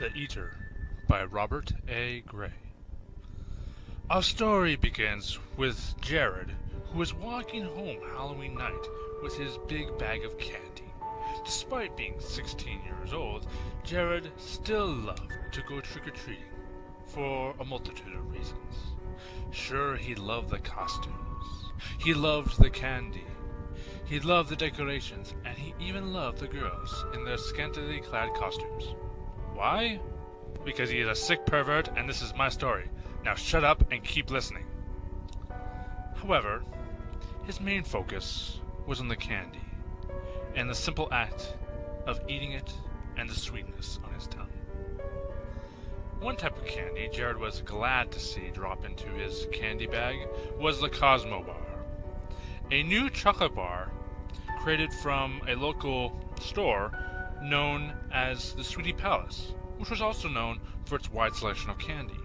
The Eater by Robert A. Gray. Our story begins with Jared, who is walking home Halloween night with his big bag of candy. Despite being 16 years old, Jared still loved to go trick-or-treating for a multitude of reasons. Sure, he loved the costumes, he loved the candy, he loved the decorations, and he even loved the girls in their scantily clad costumes. Why? Because he is a sick pervert and this is my story. Now shut up and keep listening. However, his main focus was on the candy and the simple act of eating it and the sweetness on his tongue. One type of candy Jared was glad to see drop into his candy bag was the Cosmo Bar, a new chocolate bar created from a local store known as the Sweetie Palace, which was also known for its wide selection of candy.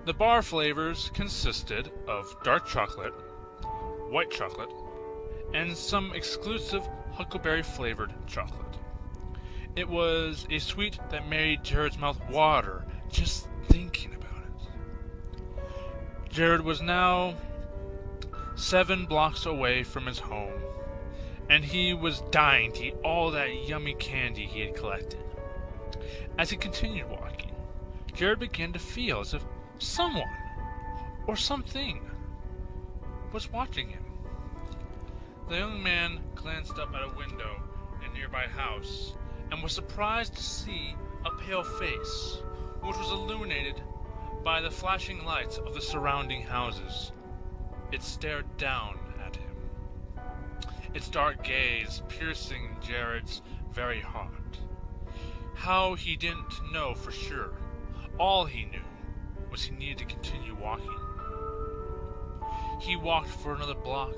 The bar flavors consisted of dark chocolate, white chocolate, and some exclusive huckleberry flavored chocolate. It was a sweet that made Jared's mouth water just thinking about it. Jared was now 7 blocks away from his home, and he was dying to eat all that yummy candy he had collected. As he continued walking, Jared began to feel as if someone or something was watching him. The young man glanced up at a window in a nearby house and was surprised to see a pale face, which was illuminated by the flashing lights of the surrounding houses. It stared down at him, its dark gaze piercing Jared's very heart. How he didn't know for sure. All he knew was he needed to continue walking. He walked for another block,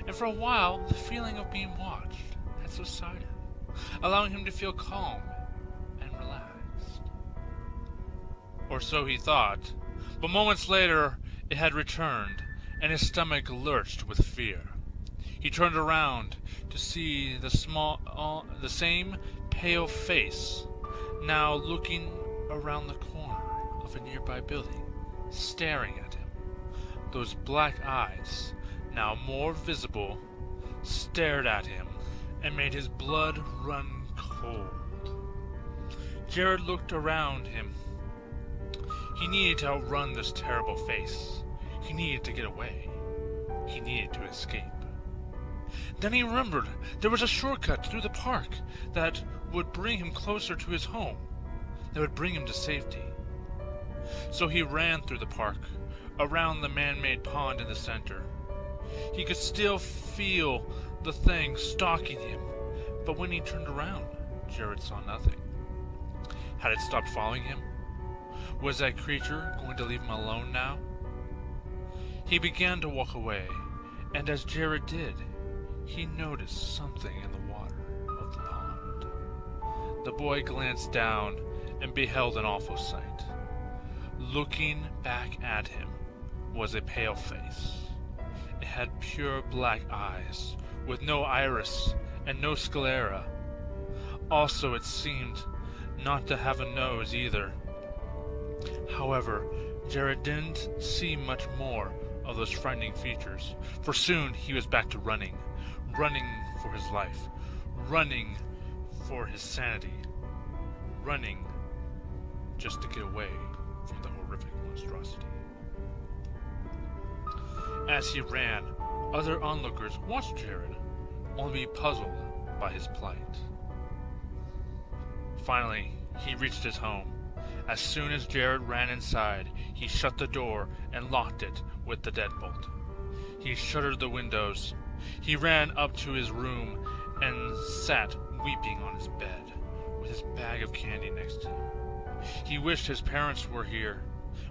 and for a while the feeling of being watched had subsided, allowing him to feel calm and relaxed. Or so he thought, but moments later it had returned, and his stomach lurched with fear. He turned around to see the same pale face, now looking around the corner of a nearby building, staring at him. Those black eyes, now more visible, stared at him and made his blood run cold. Jared looked around him. He needed to outrun this terrible face. He needed to get away. He needed to escape. Then he remembered there was a shortcut through the park that would bring him closer to his home, that would bring him to safety. So he ran through the park, around the man-made pond in the center. He could still feel the thing stalking him, but when he turned around, Jared saw nothing. Had it stopped following him? Was that creature going to leave him alone now? He began to walk away, and as Jared did, he noticed something in the water of the pond. The boy glanced down and beheld an awful sight. Looking back at him was a pale face. It had pure black eyes, with no iris and no sclera. Also, it seemed not to have a nose either. However, Jared didn't see much more of those frightening features, for soon he was back to running for his life, running for his sanity, running just to get away from the horrific monstrosity. As he ran, other onlookers watched Jared, only be puzzled by his plight. Finally, he reached his home. As soon as Jared ran inside, he shut the door and locked it with the deadbolt. He shuttered the windows. He ran up to his room and sat weeping on his bed, with his bag of candy next to him. He wished his parents were here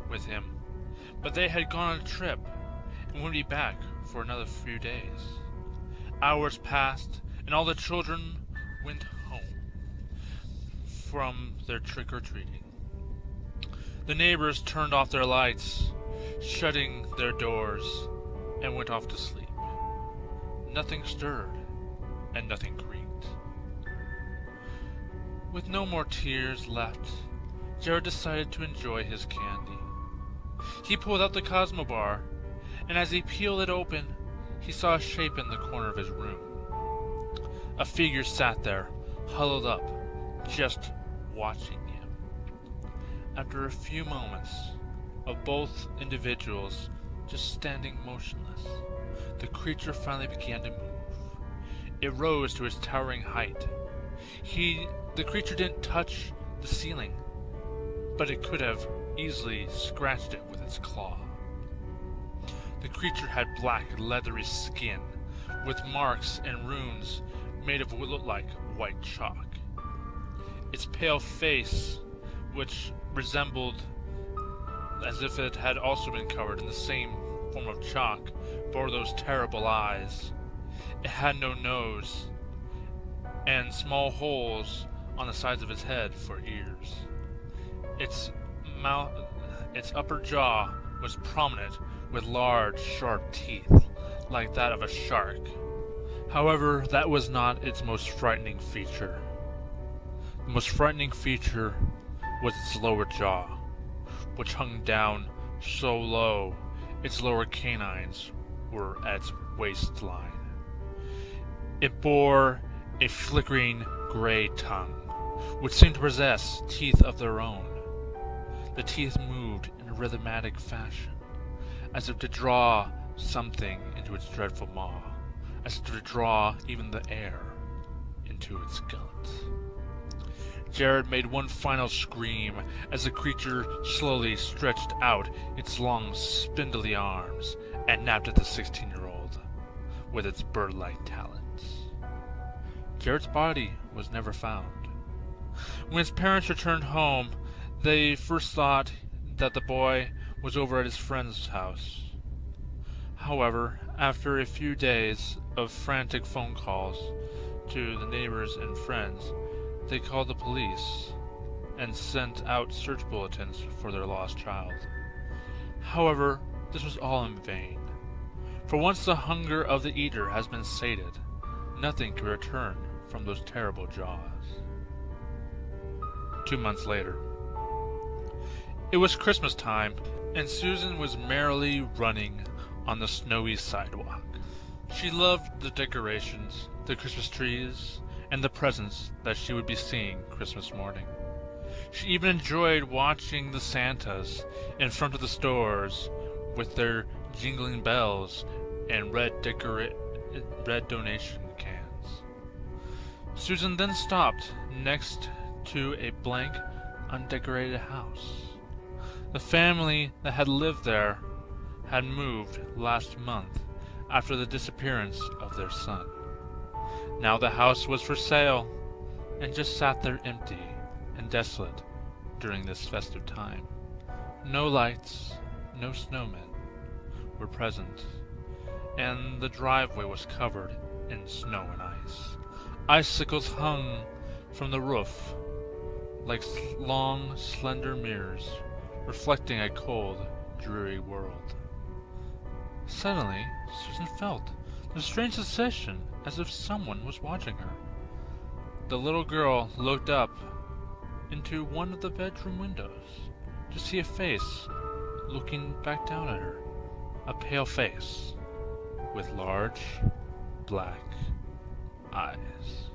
with him, but they had gone on a trip and wouldn't be back for another few days. Hours passed, and all the children went home from their trick-or-treating. The neighbors turned off their lights, shutting their doors, and went off to sleep. Nothing stirred, and nothing creaked. With no more tears left, Jared decided to enjoy his candy. He pulled out the Cosmo Bar, and as he peeled it open, he saw a shape in the corner of his room. A figure sat there, huddled up, just watching him. After a few moments of both individuals just standing motionless, the creature finally began to move. It rose to its towering height. The creature didn't touch the ceiling, but it could have easily scratched it with its claw. The creature had black, leathery skin, with marks and runes made of what looked like white chalk. Its pale face, which resembled as if it had also been covered in the same form of chalk, bore those terrible eyes. It had no nose, and small holes on the sides of its head for ears. Its upper jaw was prominent with large, sharp teeth, like that of a shark. However, that was not its most frightening feature. The most frightening feature was its lower jaw, which hung down so low its lower canines were at its waistline. It bore a flickering gray tongue, which seemed to possess teeth of their own. The teeth moved in a rhythmic fashion, as if to draw something into its dreadful maw, as if to draw even the air into its gullet. Jared made one final scream as the creature slowly stretched out its long, spindly arms and napped at the 16-year-old with its bird-like talons. Jared's body was never found. When his parents returned home, they first thought that the boy was over at his friend's house. However, after a few days of frantic phone calls to the neighbors and friends, they called the police and sent out search bulletins for their lost child. However, this was all in vain, for once the hunger of the eater has been sated, nothing can return from those terrible jaws. 2 months later. It was Christmas time, and Susan was merrily running on the snowy sidewalk. She loved the decorations, the Christmas trees, and the presents that she would be seeing Christmas morning. She even enjoyed watching the Santas in front of the stores with their jingling bells and red donation cans. Susan then stopped next to a blank, undecorated house. The family that had lived there had moved last month after the disappearance of their son. Now the house was for sale and just sat there empty and desolate during this festive time. No lights, no snowmen were present, and the driveway was covered in snow and ice. Icicles hung from the roof like long, slender mirrors, reflecting a cold, dreary world. Suddenly, Susan felt a strange sensation as if someone was watching her. The little girl looked up into one of the bedroom windows to see a face looking back down at her. A pale face with large, black eyes.